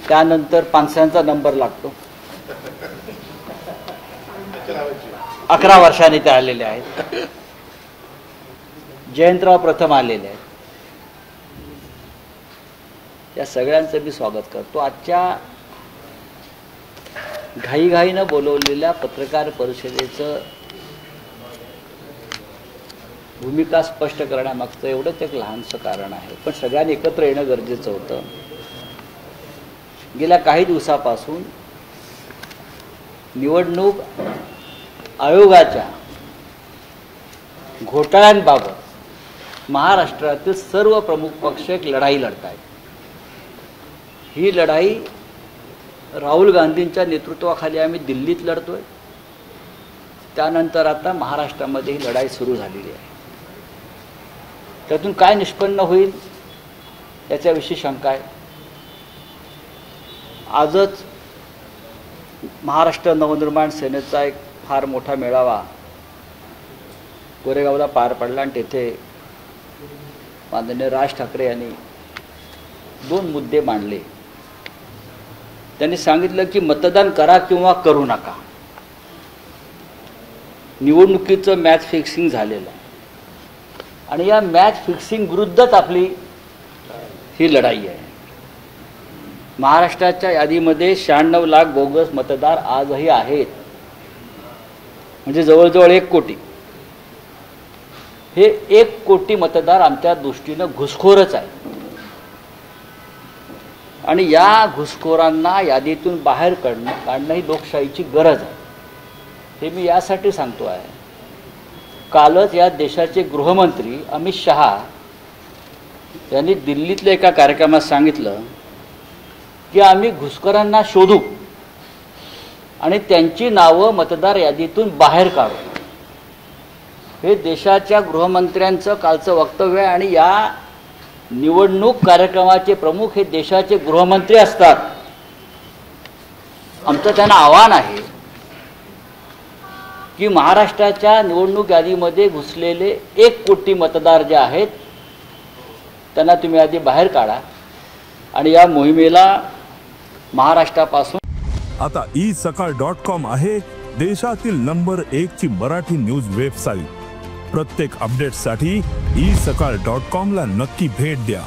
त्यानंतर पानसऱ्यांचा नंबर लागतो. 11 वर्षांनी ते आलेले आहेत. जयंतराव प्रथम आलेले आहेत. या सगळ्यांचं मी स्वागत करतो. आजच्या घाईघाईनं बोलवलेल्या पत्रकार परिषदेचं भूमिका स्पष्ट करण्यामागचं एवढंच एक लहानसं कारण आहे, पण सगळ्यांनी एकत्र येणं गरजेचं होतं. गेल्या काही दिवसापासून निवडणूक आयोगाच्या घोटाळ्यांबाबत महाराष्ट्रातील सर्व प्रमुख पक्ष एक लढाई लढत आहेत. ही लढाई राहुल गांधींच्या नेतृत्वाखाली आम्ही दिल्लीत लढतोय. त्यानंतर आता महाराष्ट्रामध्ये ही लढाई सुरू झालेली आहे. त्यातून काय निष्पन्न होईल याच्याविषयी शंका आहे. आजच महाराष्ट्र नवनिर्माण सेनेचा एक फार मोठा मेळावा गोरेगावला पार पडला आणि तेथे माननीय राज ठाकरे यांनी 2 मुद्दे मांडले. त्यांनी सांगितलं की मतदान करा किंवा करू नका. निवडणुकीचं मॅच फिक्सिंग झालेलं आहे आणि या मॅच फिक्सिंग विरुद्धच आपली ही लढाई आहे. महाराष्ट्राच्या यादीमध्ये 96 लाख बोगस मतदार आजही आहेत, म्हणजे जवळजवळ 1 कोटी. हे 1 कोटी मतदार आमच्या दृष्टीनं घुसखोरच आहे आणि या घुसखोरांना यादीतून बाहेर काढणं ही लोकशाहीची गरज आहे. हे मी यासाठी सांगतो आहे. कालच या देशाचे गृहमंत्री अमित शहा यांनी दिल्लीतल्या एका कार्यक्रमात सांगितलं की आम्ही घुसखोरांना शोधू आणि त्यांची नावं मतदार यादीतून बाहेर काढू. हे देशाच्या गृहमंत्र्यांचं कालचं वक्तव्य आहे आणि या निवडणूक कार्यक्रमाचे प्रमुख हे देशाचे गृहमंत्री असतात. आमचं त्यांना आव्हान आहे की महाराष्ट्राच्या निवडणूक यादीमध्ये घुसलेले 1 कोटी मतदार जे आहेत त्यांना तुम्ही आधी बाहेर काढा आणि या मोहिमेला महाराष्ट्रापासून आता isakal.com आहे देशातील नंबर 1 ची मराठी न्यूज वेबसाईट. प्रत्येक अपडेटसाठी isakal.com ला नक्की भेट द्या.